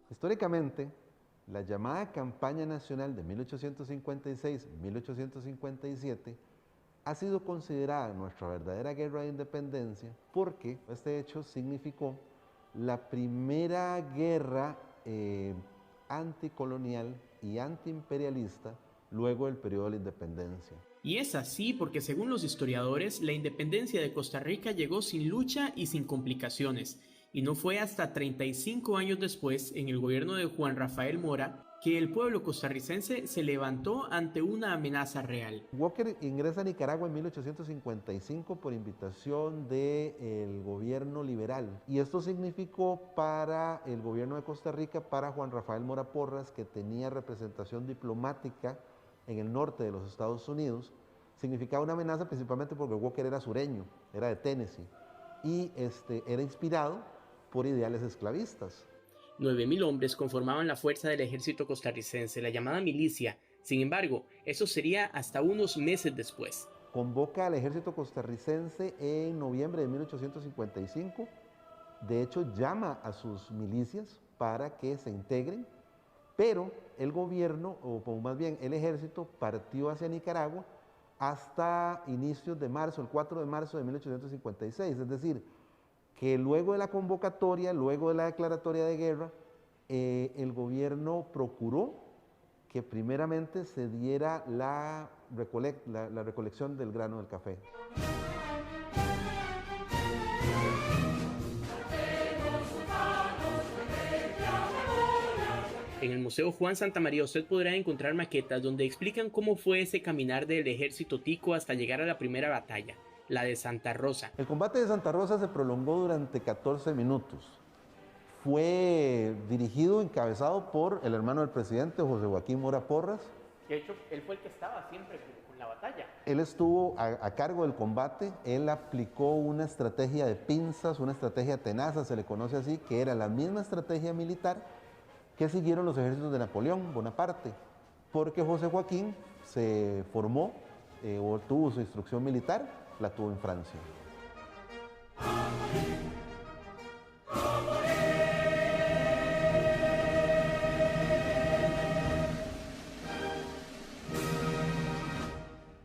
Históricamente, la llamada campaña nacional de 1856-1857 ha sido considerada nuestra verdadera guerra de independencia porque este hecho significó la primera guerra anticolonial y antiimperialista luego del periodo de la independencia. Y es así porque según los historiadores, la independencia de Costa Rica llegó sin lucha y sin complicaciones, y no fue hasta 35 años después, en el gobierno de Juan Rafael Mora, que el pueblo costarricense se levantó ante una amenaza real. Walker ingresa a Nicaragua en 1855 por invitación del gobierno liberal y esto significó para el gobierno de Costa Rica, para Juan Rafael Mora Porras, que tenía representación diplomática en el norte de los Estados Unidos, significaba una amenaza principalmente porque Walker era sureño, era de Tennessee y era inspirado por ideales esclavistas. 9.000 hombres conformaban la fuerza del ejército costarricense, la llamada milicia. Sin embargo, eso sería hasta unos meses después. Convoca al ejército costarricense en noviembre de 1855. De hecho, llama a sus milicias para que se integren, pero el gobierno, o más bien el ejército, partió hacia Nicaragua hasta inicios de marzo, el 4 de marzo de 1856. Es decir, que luego de la convocatoria, luego de la declaratoria de guerra, el gobierno procuró que primeramente se diera la recolección del grano del café. En el Museo Juan Santamaría usted podrá encontrar maquetas donde explican cómo fue ese caminar del ejército tico hasta llegar a la primera batalla, la de Santa Rosa. El combate de Santa Rosa se prolongó durante 14 minutos. Fue dirigido, encabezado por el hermano del presidente, José Joaquín Mora Porras. De hecho, él fue el que estaba siempre con la batalla. Él estuvo a cargo del combate, él aplicó una estrategia de pinzas, una estrategia tenaza, se le conoce así, que era la misma estrategia militar que siguieron los ejércitos de Napoleón Bonaparte, porque José Joaquín se formó o tuvo su instrucción militar, la tuvo en Francia.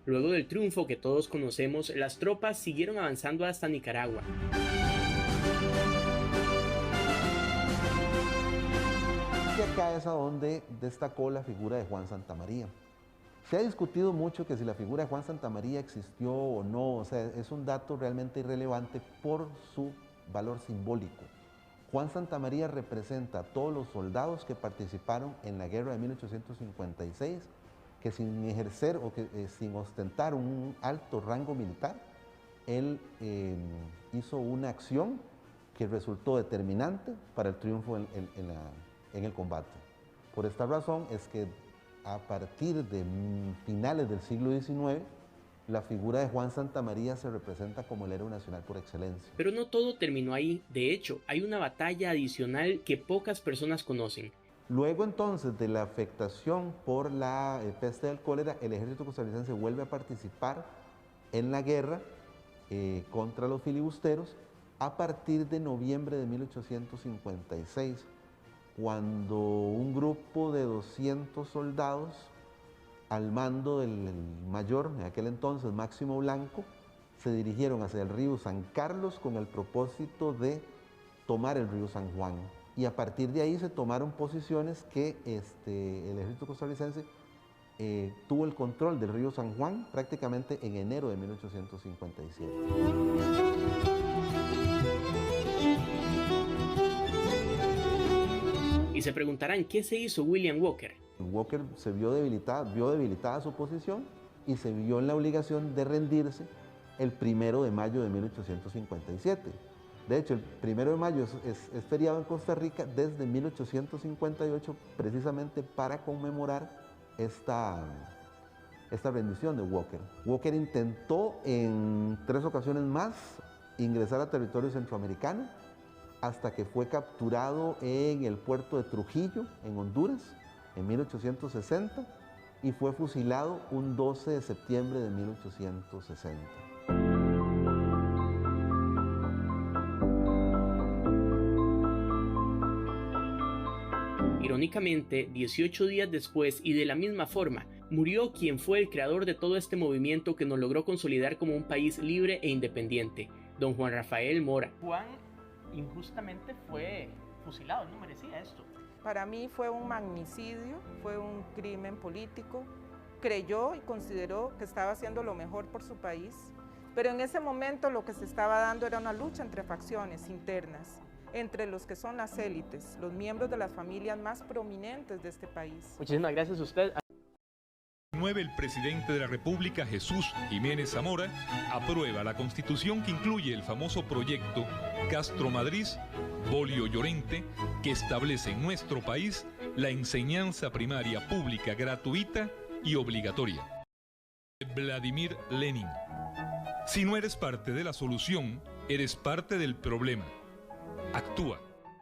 Luego del triunfo que todos conocemos, las tropas siguieron avanzando hasta Nicaragua. Y acá es a donde destacó la figura de Juan Santamaría. Se ha discutido mucho que si la figura de Juan Santamaría existió o no, o sea, es un dato realmente irrelevante por su valor simbólico. Juan Santamaría representa a todos los soldados que participaron en la guerra de 1856, que sin ejercer o que sin ostentar un alto rango militar, él hizo una acción que resultó determinante para el triunfo en el combate. Por esta razón es que a partir de finales del siglo XIX, la figura de Juan Santamaría se representa como el héroe nacional por excelencia. Pero no todo terminó ahí. De hecho, hay una batalla adicional que pocas personas conocen. Luego entonces de la afectación por la peste del cólera, el ejército costarricense vuelve a participar en la guerra contra los filibusteros a partir de noviembre de 1856, cuando un grupo de 200 soldados al mando del mayor, en aquel entonces Máximo Blanco, se dirigieron hacia el río San Carlos con el propósito de tomar el río San Juan. Y a partir de ahí se tomaron posiciones que el ejército costarricense tuvo el control del río San Juan prácticamente en enero de 1857. Y se preguntarán, ¿qué se hizo William Walker? Walker se vio debilitada su posición y se vio en la obligación de rendirse el 1 de mayo de 1857. De hecho, el 1 de mayo es feriado en Costa Rica desde 1858, precisamente para conmemorar esta rendición de Walker. Walker intentó en 3 ocasiones más ingresar a territorio centroamericano, hasta que fue capturado en el puerto de Trujillo, en Honduras, en 1860, y fue fusilado un 12 de septiembre de 1860. Irónicamente, 18 días después y de la misma forma, murió quien fue el creador de todo este movimiento que nos logró consolidar como un país libre e independiente, don Juan Rafael Mora. Juan injustamente fue fusilado, no merecía esto. Para mí fue un magnicidio, fue un crimen político. Creyó y consideró que estaba haciendo lo mejor por su país, pero en ese momento lo que se estaba dando era una lucha entre facciones internas, entre los que son las élites, los miembros de las familias más prominentes de este país. Muchísimas gracias a usted. El presidente de la República, Jesús Jiménez Zamora, aprueba la Constitución que incluye el famoso proyecto Castro Madrid, Bolio Llorente, que establece en nuestro país la enseñanza primaria pública gratuita y obligatoria. Vladimir Lenin. Si no eres parte de la solución, eres parte del problema. Actúa.